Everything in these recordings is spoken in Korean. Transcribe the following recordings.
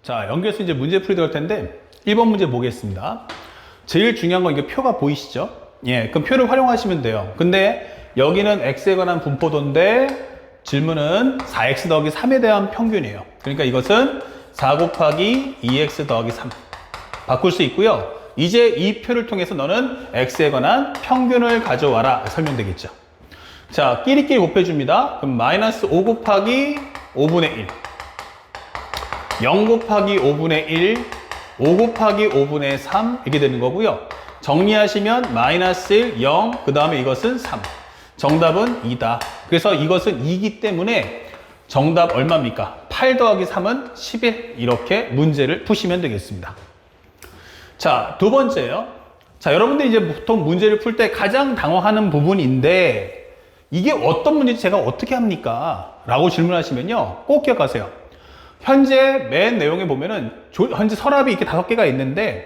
자, 연결해서 이제 문제 풀이 들어갈 텐데 1번 문제 보겠습니다. 제일 중요한 건 이게 표가 보이시죠? 예, 그럼 표를 활용하시면 돼요. 근데 여기는 x에 관한 분포도인데 질문은 4x 더하기 3에 대한 평균이에요. 그러니까 이것은 4 곱하기 2x 더하기 3 바꿀 수 있고요. 이제 이 표를 통해서 너는 x에 관한 평균을 가져와라 설명되겠죠. 자, 끼리끼리 곱해줍니다. 그럼 마이너스 5 곱하기 5분의 1 0 곱하기 5분의 1 5 곱하기 5분의 3 이렇게 되는 거고요. 정리하시면 마이너스 1, 0, 그 다음에 이것은 3. 정답은 2다. 그래서 이것은 2이기 때문에 정답 얼마입니까? 8 더하기 3은 11. 이렇게 문제를 푸시면 되겠습니다. 자, 두 번째요. 자, 여러분들이 이제 보통 문제를 풀 때 가장 당황하는 부분인데 이게 어떤 문제인지 제가 어떻게 합니까? 라고 질문하시면요. 꼭 기억하세요. 현재 맨 내용에 보면은 현재 서랍이 이렇게 5개가 있는데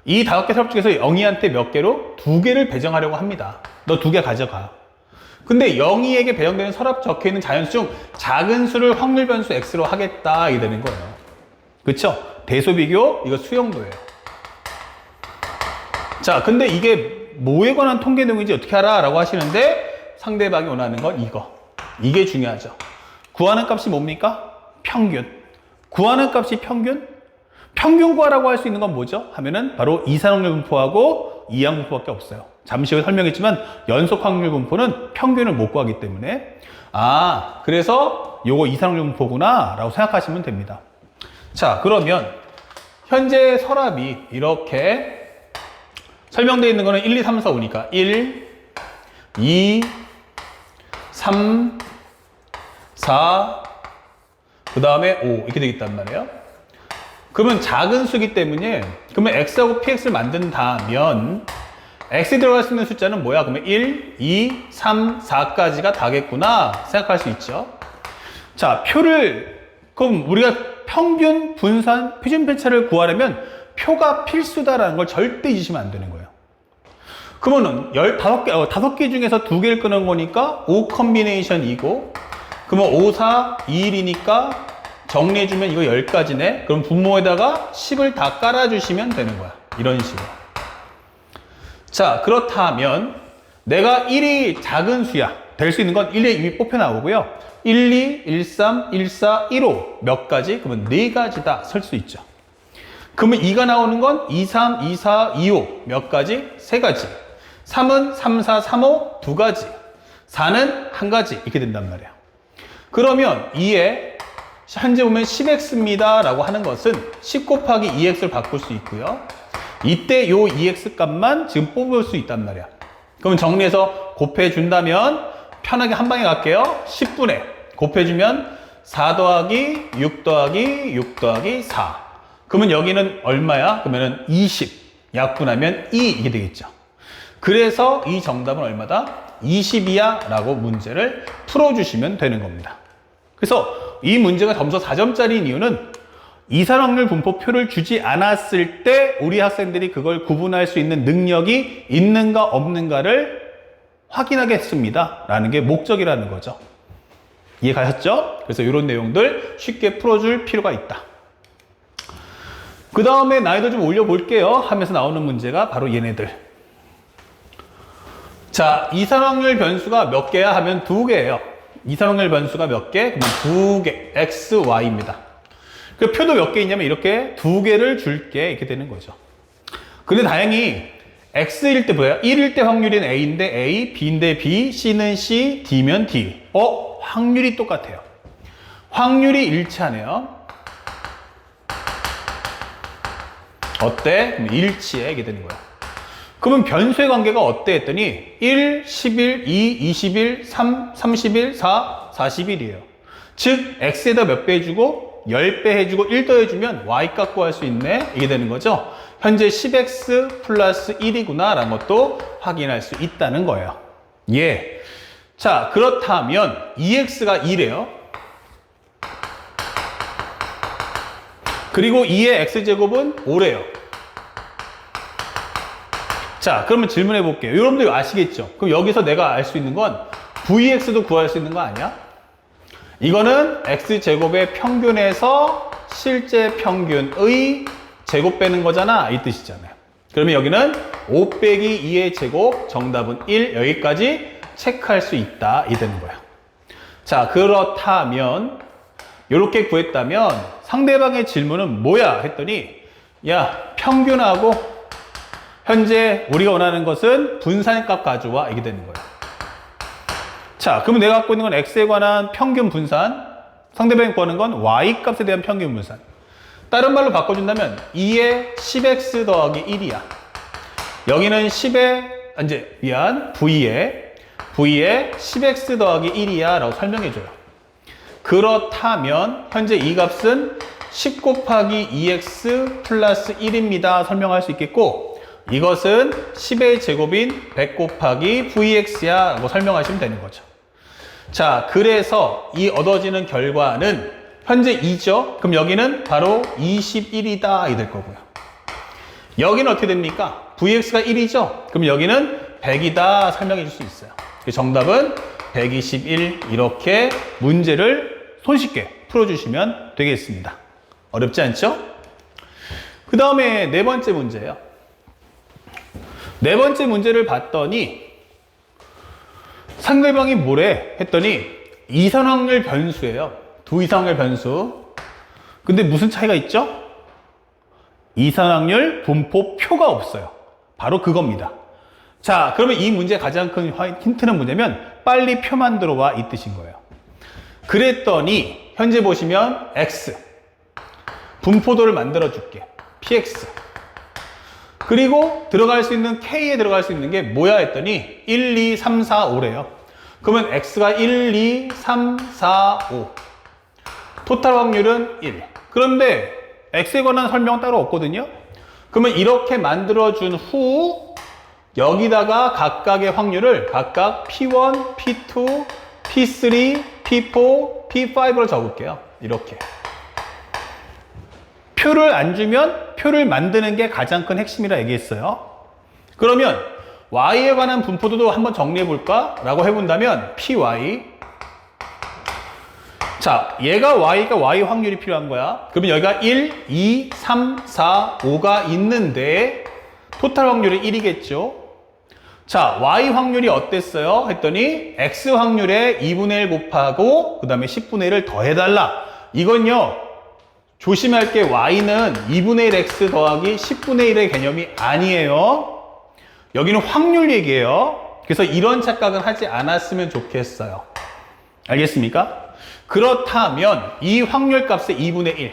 이 5개 서랍 중에서 영희한테 몇 개로 2개를 배정하려고 합니다. 너 2개 가져가. 근데 영희에게 배정되는 서랍 적혀있는 자연수 중 작은 수를 확률 변수 x로 하겠다 이게 되는 거예요. 그쵸? 대소비교 이거 수용도예요. 자, 근데 이게 뭐에 관한 통계 내용인지 어떻게 알아? 라고 하시는데 상대방이 원하는 건 이거. 이게 중요하죠. 구하는 값이 뭡니까? 평균. 구하는 값이 평균? 평균 구하라고 할 수 있는 건 뭐죠? 하면은 바로 이산확률 분포하고 이항분포밖에 없어요. 잠시 후에 설명했지만 연속 확률 분포는 평균을 못 구하기 때문에 그래서 요거 이산확률 분포구나 라고 생각하시면 됩니다. 자, 그러면 현재 서랍이 이렇게 설명되어 있는 거는 1, 2, 3, 4, 5니까 1, 2, 3, 4, 그 다음에 5 이렇게 되겠단 말이에요. 그러면 작은 수기 때문에 그러면 x하고 px를 만든다면 x에 들어갈 수 있는 숫자는 뭐야? 그러면 1, 2, 3, 4까지가 다겠구나 생각할 수 있죠. 자, 그럼 우리가 평균, 분산, 표준 편차를 구하려면 표가 필수다라는 걸 절대 잊으시면 안 되는 거예요. 그러면은 5개 중에서 2개를 끄는 거니까 5 컨비네이션이고 그러면 5, 4, 2, 1이니까 정리해주면 이거 10가지네. 그럼 분모에다가 10을 다 깔아주시면 되는 거야. 이런 식으로. 자, 그렇다면 내가 1이 작은 수야. 될 수 있는 건 1에 이미 뽑혀 나오고요. 1, 2, 1, 3, 1, 4, 1, 5 몇 가지? 그러면 4가지다 설 수 있죠. 그러면 2가 나오는 건 2, 3, 2, 4, 2, 5 몇 가지? 3가지. 3은 3, 4, 3, 5 2가지. 4는 1가지 이렇게 된단 말이에요. 그러면 2에 현재 보면 10x입니다 라고 하는 것은 10 곱하기 2x를 바꿀 수 있고요. 이때 요 2x 값만 지금 뽑을 수 있단 말이야. 그럼 정리해서 곱해준다면 편하게 한 방에 갈게요. 10분의 곱해주면 4 더하기 6 더하기 6 더하기 4. 그러면 여기는 얼마야? 그러면은 20. 약분하면 2 이게 되겠죠. 그래서 이 정답은 얼마다? 20이야 라고 문제를 풀어주시면 되는 겁니다. 그래서 이 문제가 점수 4점짜리인 이유는 이산확률 분포표를 주지 않았을 때 우리 학생들이 그걸 구분할 수 있는 능력이 있는가 없는가를 확인하겠습니다 라는 게 목적이라는 거죠. 이해 가셨죠? 그래서 이런 내용들 쉽게 풀어줄 필요가 있다. 그 다음에 난이도 좀 올려볼게요 하면서 나오는 문제가 바로 얘네들. 자, 이산확률 변수가 몇 개야 하면 2개예요. 이산확률 변수가 몇 개? 그러면 2개, x, y입니다. 그 표도 몇 개 있냐면 이렇게 2개를 줄게 이렇게 되는 거죠. 근데 다행히 x일 때 뭐야? 1일 때 확률은 a인데 a, b인데 b, c는 c, d면 d. 확률이 똑같아요. 확률이 일치하네요. 어때? 그럼 일치해 이게 되는 거야. 그러면 변수의 관계가 어때 했더니 1, 11, 2, 21, 3, 31, 4, 41이에요. 즉 x에다 몇 배 해주고 10배 해주고 1 더해주면 y값 구할 수 있네 이게 되는 거죠. 현재 10x 플러스 1이구나 라는 것도 확인할 수 있다는 거예요. 예. 자, 그렇다면 2x가 2래요. 그리고 2의 x제곱은 5래요. 자, 그러면 질문해 볼게요. 여러분들 아시겠죠? 그럼 여기서 내가 알 수 있는 건 vx도 구할 수 있는 거 아니야? 이거는 x제곱의 평균에서 실제 평균의 제곱 빼는 거잖아. 이 뜻이잖아요. 그러면 여기는 5 빼기 2의 제곱, 정답은 1. 여기까지 체크할 수 있다. 이 되는 거예요. 자, 그렇다면 이렇게 구했다면 상대방의 질문은 뭐야? 했더니 야, 평균하고 현재 우리가 원하는 것은 분산값 가져와. 이게 되는 거예요. 자, 그러면 내가 갖고 있는 건 x에 관한 평균 분산, 상대방이 구하는 건 y 값에 대한 평균 분산. 다른 말로 바꿔준다면 2에 10x 더하기 1이야. 여기는 10에 v에 10x 더하기 1이야 라고 설명해줘요. 그렇다면 현재 이 값은 10 곱하기 2x 플러스 1입니다. 설명할 수 있겠고, 이것은 10의 제곱인 100 곱하기 vx야 라고 설명하시면 되는 거죠. 자, 그래서 이 얻어지는 결과는 현재 2죠? 그럼 여기는 바로 21이다. 이 될 거고요. 여기는 어떻게 됩니까? vx가 1이죠? 그럼 여기는 100이다. 설명해 줄 수 있어요. 정답은 121. 이렇게 문제를 손쉽게 풀어주시면 되겠습니다. 어렵지 않죠? 그 다음에 네 번째 문제예요. 네 번째 문제를 봤더니 상대방이 뭐래? 했더니 이산확률 변수예요. 두 이산확률 변수. 근데 무슨 차이가 있죠? 이산확률 분포표가 없어요. 바로 그겁니다. 자, 그러면 이 문제의 가장 큰 힌트는 뭐냐면 빨리 표 만들어 와 이 뜻인 거예요. 그랬더니 현재 보시면 x 분포도를 만들어 줄게. px. 그리고 들어갈 수 있는 k에 들어갈 수 있는 게 뭐야 했더니 1, 2, 3, 4, 5래요. 그러면 x가 1, 2, 3, 4, 5. 토탈 확률은 1. 그런데 x에 관한 설명은 따로 없거든요. 그러면 이렇게 만들어준 후 여기다가 각각의 확률을 각각 P1, P2, P3, P4, P5로 적을게요. 이렇게. 표를 안 주면 표를 만드는 게 가장 큰 핵심이라 얘기했어요. 그러면 y에 관한 분포도도 한번 정리해 볼까? 라고 해본다면 py. 자, 얘가 y가 y 확률이 필요한 거야. 그러면 여기가 1, 2, 3, 4, 5가 있는데 토탈 확률은 1이겠죠. 자, y 확률이 어땠어요? 했더니 x 확률에 2분의 1 곱하고 그 다음에 10분의 1을 더해달라. 이건요, 조심할 게 y는 2분의 1 x 더하기 10분의 1의 개념이 아니에요. 여기는 확률 얘기예요. 그래서 이런 착각은 하지 않았으면 좋겠어요. 알겠습니까? 그렇다면 이 확률 값의 2분의 1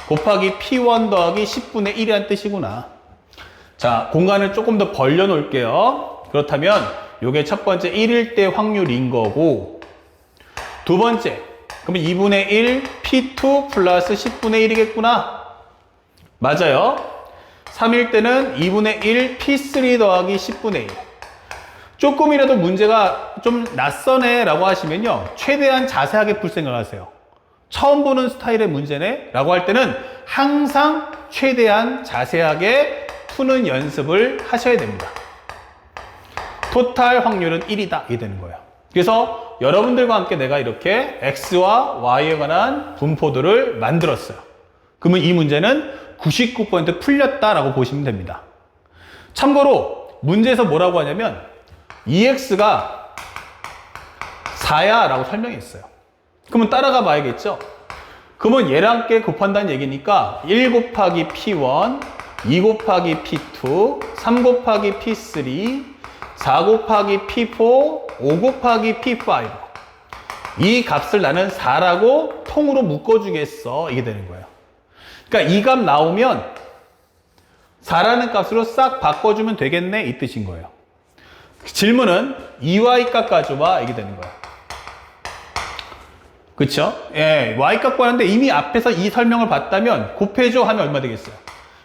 곱하기 P1 더하기 10분의 1이란 뜻이구나. 자, 공간을 조금 더 벌려 놓을게요. 그렇다면 이게 첫 번째 1일 때 확률인 거고, 두 번째 그러면 2분의 1 P2 플러스 10분의 1이겠구나. 맞아요. 3일 때는 2분의 1 P3 더하기 10분의 1. 조금이라도 문제가 좀 낯서네 라고 하시면요, 최대한 자세하게 풀 생각을 하세요. 처음 보는 스타일의 문제네 라고 할 때는 항상 최대한 자세하게 푸는 연습을 하셔야 됩니다. 토탈 확률은 1이다 이게 되는 거예요. 그래서 여러분들과 함께 내가 이렇게 x와 y에 관한 분포도를 만들었어요. 그러면 이 문제는 99% 풀렸다라고 보시면 됩니다. 참고로 문제에서 뭐라고 하냐면 2x가 4야 라고 설명했어요. 그러면 따라가 봐야겠죠? 그러면 얘랑 함께 곱한다는 얘기니까 1 곱하기 P1, 2 곱하기 P2, 3 곱하기 P3, 4 곱하기 P4, 5 곱하기 P5. 이 값을 나는 4라고 통으로 묶어주겠어. 이게 되는 거예요. 그러니까 이 값 나오면 4라는 값으로 싹 바꿔주면 되겠네 이 뜻인 거예요. 질문은 2y 값 가져와 이게 되는 거예요. 그쵸? 예, y 값 구하는데 이미 앞에서 이 설명을 봤다면 곱해줘 하면 얼마 되겠어요?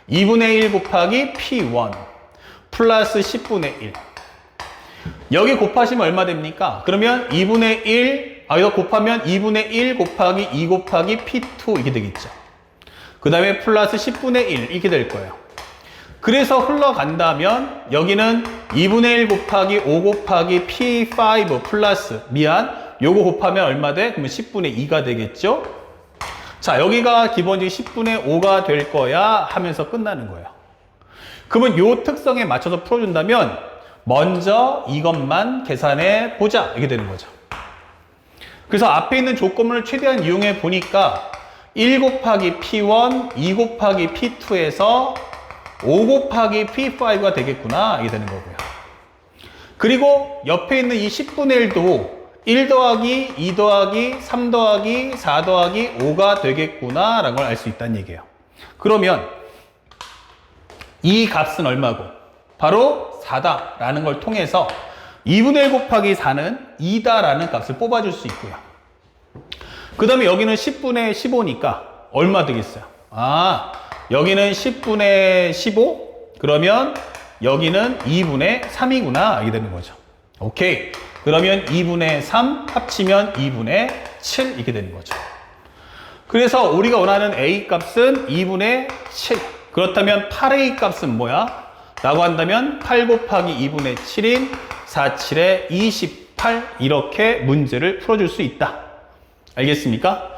2분의 1 곱하기 P1 플러스 10분의 1. 여기 곱하시면 얼마 됩니까? 그러면 2분의 1, 여기다 곱하면 2분의 1 곱하기 2 곱하기 P2 이게 되겠죠. 그 다음에 플러스 10분의 1 이렇게 될 거예요. 그래서 흘러간다면 여기는 2분의 1 곱하기 5 곱하기 P5 플러스 요거 곱하면 얼마 돼? 그러면 10분의 2가 되겠죠. 자, 여기가 기본적인 10분의 5가 될 거야 하면서 끝나는 거예요. 그러면 요 특성에 맞춰서 풀어준다면 먼저 이것만 계산해 보자 이게 되는 거죠. 그래서 앞에 있는 조건문을 최대한 이용해 보니까 1 곱하기 P1, 2 곱하기 P2에서 5 곱하기 P5가 되겠구나 이게 되는 거고요. 그리고 옆에 있는 이 10분의 1도 1 더하기 2 더하기 3 더하기 4 더하기 5가 되겠구나 라는 걸 알 수 있다는 얘기예요. 그러면 이 값은 얼마고? 바로 4다 라는 걸 통해서 2분의 1 곱하기 4는 2다 라는 값을 뽑아줄 수 있고요. 그 다음에 여기는 10분의 15니까 얼마 되겠어요? 아, 여기는 10분의 15? 그러면 여기는 2분의 3이구나 이게 되는 거죠. 오케이. 그러면 2분의 3 합치면 2분의 7 이렇게 되는 거죠. 그래서 우리가 원하는 A 값은 2분의 7. 그렇다면 8A 값은 뭐야? 라고 한다면 8 곱하기 2분의 7인 4, 7에 28 이렇게 문제를 풀어줄 수 있다. 알겠습니까?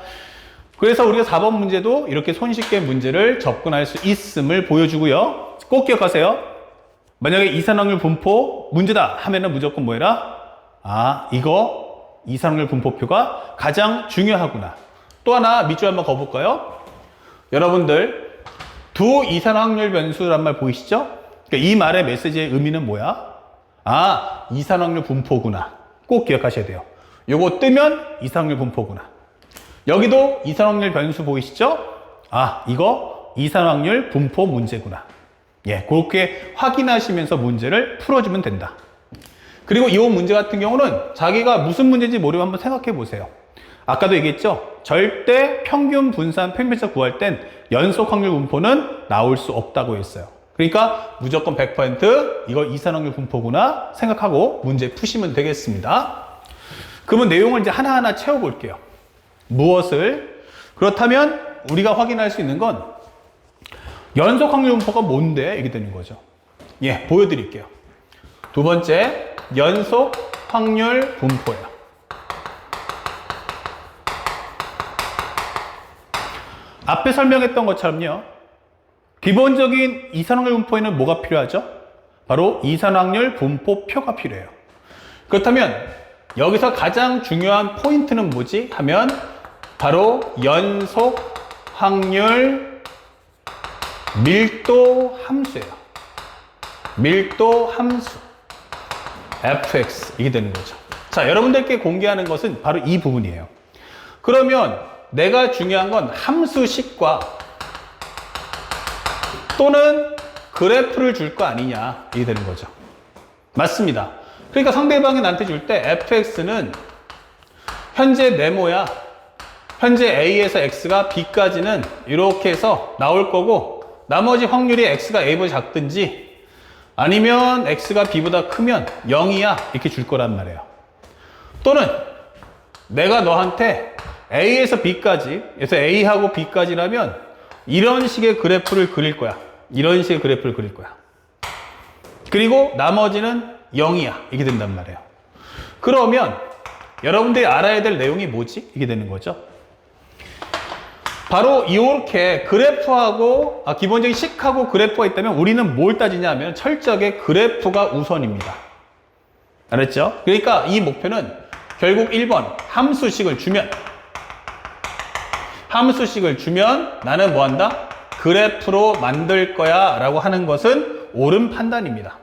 그래서 우리가 4번 문제도 이렇게 손쉽게 문제를 접근할 수 있음을 보여주고요. 꼭 기억하세요. 만약에 이산확률 분포 문제다 하면은 무조건 뭐해라? 아, 이거 이산확률 분포표가 가장 중요하구나. 또 하나 밑줄 한번 그어볼까요? 여러분들 두 이산확률 변수란 말 보이시죠? 그러니까 이 말의 메시지의 의미는 뭐야? 아, 이산확률 분포구나. 꼭 기억하셔야 돼요. 요거 뜨면 이산확률 분포구나. 여기도 이산확률 변수 보이시죠? 아, 이거 이산확률 분포 문제구나. 예, 그렇게 확인하시면서 문제를 풀어주면 된다. 그리고 이 문제 같은 경우는 자기가 무슨 문제인지 모르면 한번 생각해 보세요. 아까도 얘기했죠? 절대 평균 분산 평균차 구할 땐 연속 확률 분포는 나올 수 없다고 했어요. 그러니까 무조건 100% 이거 이산확률 분포구나 생각하고 문제 푸시면 되겠습니다. 그러면 내용을 이제 하나하나 채워볼게요. 무엇을? 그렇다면 우리가 확인할 수 있는 건 연속 확률 분포가 뭔데? 이게 되는 거죠. 예, 보여드릴게요. 두 번째, 연속 확률 분포예요. 앞에 설명했던 것처럼요. 기본적인 이산확률 분포에는 뭐가 필요하죠? 바로 이산확률 분포표가 필요해요. 그렇다면 여기서 가장 중요한 포인트는 뭐지? 하면 바로 연속 확률 밀도 함수예요. 밀도 함수 fx 이게 되는 거죠. 자, 여러분들께 공개하는 것은 바로 이 부분이에요. 그러면 내가 중요한 건 함수식과 또는 그래프를 줄 거 아니냐 이게 되는 거죠. 맞습니다. 그러니까 상대방이 나한테 줄 때 fx는 현재 네모야. 현재 a에서 x가 b까지는 이렇게 해서 나올 거고 나머지 확률이 x가 a보다 작든지 아니면 x가 b보다 크면 0이야 이렇게 줄 거란 말이에요. 또는 내가 너한테 a에서 b까지 그래서 a하고 b까지라면 이런 식의 그래프를 그릴 거야. 이런 식의 그래프를 그릴 거야. 그리고 나머지는 0이야 이게 된단 말이에요. 그러면 여러분들이 알아야 될 내용이 뭐지? 이게 되는 거죠. 바로 이렇게 그래프하고 기본적인 식하고 그래프가 있다면 우리는 뭘 따지냐면 철저하게 그래프가 우선입니다. 알았죠? 그러니까 이 목표는 결국 1번 함수식을 주면 나는 뭐 한다? 그래프로 만들 거야 라고 하는 것은 옳은 판단입니다.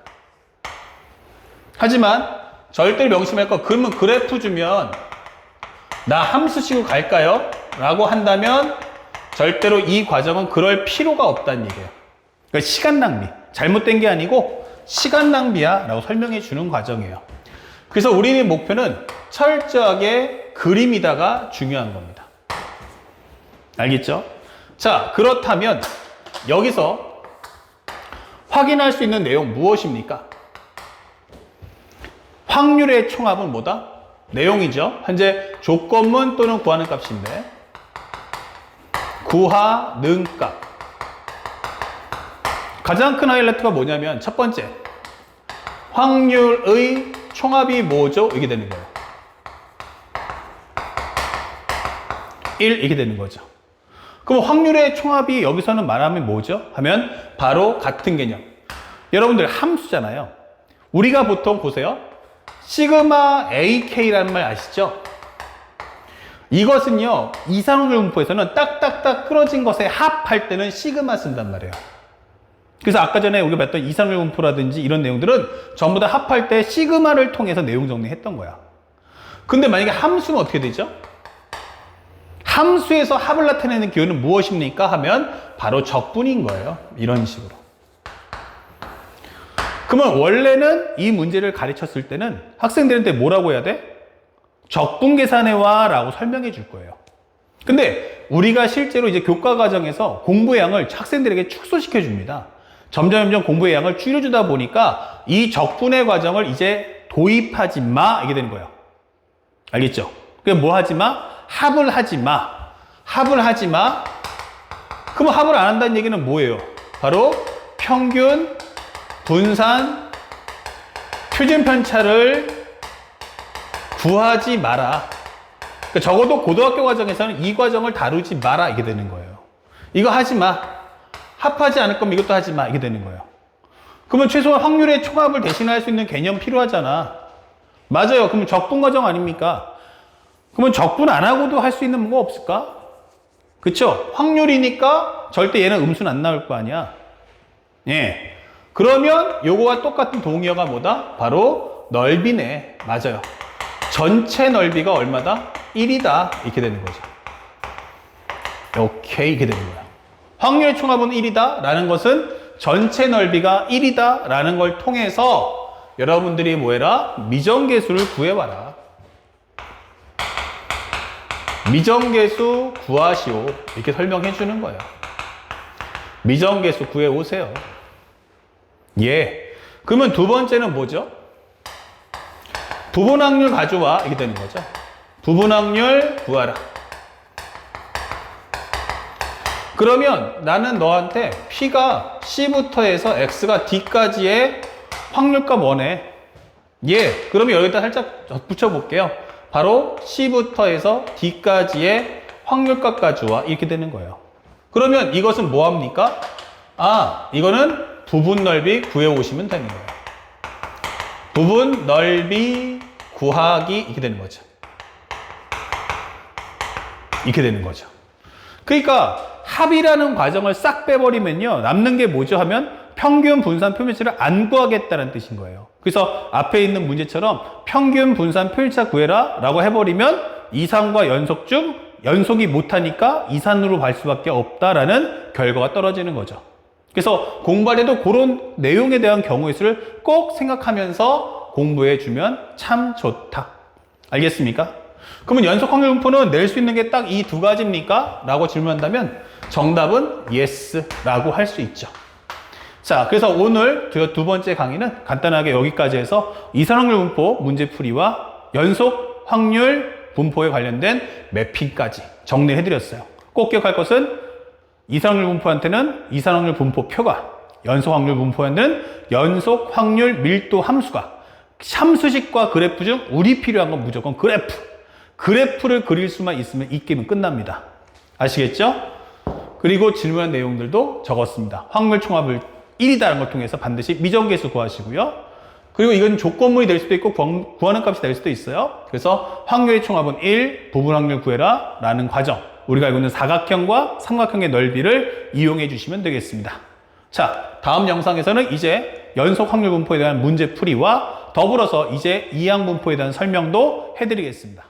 하지만 절대로 명심할 거 그러면 그래프 주면 나 함수식으로 갈까요? 라고 한다면 절대로 이 과정은 그럴 필요가 없다는 얘기예요. 그러니까 시간 낭비. 잘못된 게 아니고 시간 낭비야 라고 설명해 주는 과정이에요. 그래서 우리의 목표는 철저하게 그림이다가 중요한 겁니다. 알겠죠? 자, 그렇다면 여기서 확인할 수 있는 내용 무엇입니까? 확률의 총합은 뭐다? 내용이죠. 현재 조건문 또는 구하는 값인데 구하는 값. 가장 큰 하이라이트가 뭐냐면 첫 번째 확률의 총합이 뭐죠? 이게 되는 거예요. 1 이게 되는 거죠. 그럼 확률의 총합이 여기서는 말하면 뭐죠? 하면 바로 같은 개념. 여러분들 함수잖아요. 우리가 보통 보세요. 시그마 AK라는 말 아시죠? 이것은요, 이상확률 분포에서는 딱딱딱 끊어진 것에 합할 때는 시그마 쓴단 말이에요. 그래서 아까 전에 우리가 봤던 이상확률 분포라든지 이런 내용들은 전부 다 합할 때 시그마를 통해서 내용 정리했던 거야. 근데 만약에 함수는 어떻게 되죠? 함수에서 합을 나타내는 기호는 무엇입니까? 하면 바로 적분인 거예요. 이런 식으로. 그러면 원래는 이 문제를 가르쳤을 때는 학생들한테 뭐라고 해야 돼? 적분 계산해와 라고 설명해 줄 거예요. 근데 우리가 실제로 이제 교과 과정에서 공부의 양을 학생들에게 축소시켜 줍니다. 점점 공부의 양을 줄여주다 보니까 이 적분의 과정을 이제 도입하지 마 이게 되는 거예요. 알겠죠? 그럼 뭐 하지 마? 합을 하지 마. 합을 하지 마. 그럼 합을 안 한다는 얘기는 뭐예요? 바로 평균, 분산, 표준 편차를 구하지 마라. 그러니까 적어도 고등학교 과정에서는 이 과정을 다루지 마라 이게 되는 거예요. 이거 하지 마. 합하지 않을 거면 이것도 하지 마 이게 되는 거예요. 그러면 최소한 확률의 총합을 대신할 수 있는 개념 필요하잖아. 맞아요. 그러면 적분 과정 아닙니까? 그러면 적분 안 하고도 할 수 있는 뭐가 없을까? 그쵸? 확률이니까 절대 얘는 음수는 안 나올 거 아니야. 예. 그러면 요거와 똑같은 동의어가 뭐다? 바로 넓이네. 맞아요. 전체 넓이가 얼마다? 1이다. 이렇게 되는 거죠. 오케이. 이렇게 되는 거야. 확률의 총합은 1이다. 라는 것은 전체 넓이가 1이다. 라는 걸 통해서 여러분들이 뭐해라? 미정계수를 구해와라. 미정계수 구하시오. 이렇게 설명해 주는 거예요. 미정계수 구해오세요. 예. 그러면 두 번째는 뭐죠? 부분확률 가져와. 이렇게 되는 거죠. 부분확률 구하라. 그러면 나는 너한테 P가 C부터 해서 X가 D까지의 확률값 원해. 예. 그러면 여기다 살짝 붙여볼게요. 바로 C부터 해서 D까지의 확률값 가져와. 이렇게 되는 거예요. 그러면 이것은 뭐 합니까? 아, 이거는 부분 넓이 구해오시면 되는 거예요. 부분 넓이 구하기 이렇게 되는 거죠. 이렇게 되는 거죠. 그러니까 합이라는 과정을 싹 빼버리면요. 남는 게 뭐죠 하면 평균 분산 표면차를 안 구하겠다는 뜻인 거예요. 그래서 앞에 있는 문제처럼 평균 분산 표면차 구해라 라고 해버리면 이산과 연속 중 연속이 못하니까 이산으로 갈 수밖에 없다라는 결과가 떨어지는 거죠. 그래서 공부할 때도 그런 내용에 대한 경우의 수를 꼭 생각하면서 공부해 주면 참 좋다. 알겠습니까? 그러면 연속 확률 분포는 낼 수 있는 게 딱 이 두 가지입니까? 라고 질문한다면 정답은 yes 라고 할 수 있죠. 자, 그래서 오늘 두 번째 강의는 간단하게 여기까지 해서 이산확률 분포 문제풀이와 연속 확률 분포에 관련된 매핑까지 정리해 드렸어요. 꼭 기억할 것은 이산확률 분포한테는 이산확률 분포표가, 연속 확률 분포에는 연속 확률 밀도 함수가, 함수식과 그래프 중 우리 필요한 건 무조건 그래프. 그래프를 그릴 수만 있으면 이 게임은 끝납니다. 아시겠죠? 그리고 질문한 내용들도 적었습니다. 확률 총합을 1이다라는 걸 통해서 반드시 미정계수 구하시고요. 그리고 이건 조건문이 될 수도 있고 구하는 값이 될 수도 있어요. 그래서 확률의 총합은 1, 부분 확률 구해라 라는 과정. 우리가 알고 있는 사각형과 삼각형의 넓이를 이용해 주시면 되겠습니다. 자, 다음 영상에서는 이제 연속 확률 분포에 대한 문제 풀이와 더불어서 이제 이항 분포에 대한 설명도 해드리겠습니다.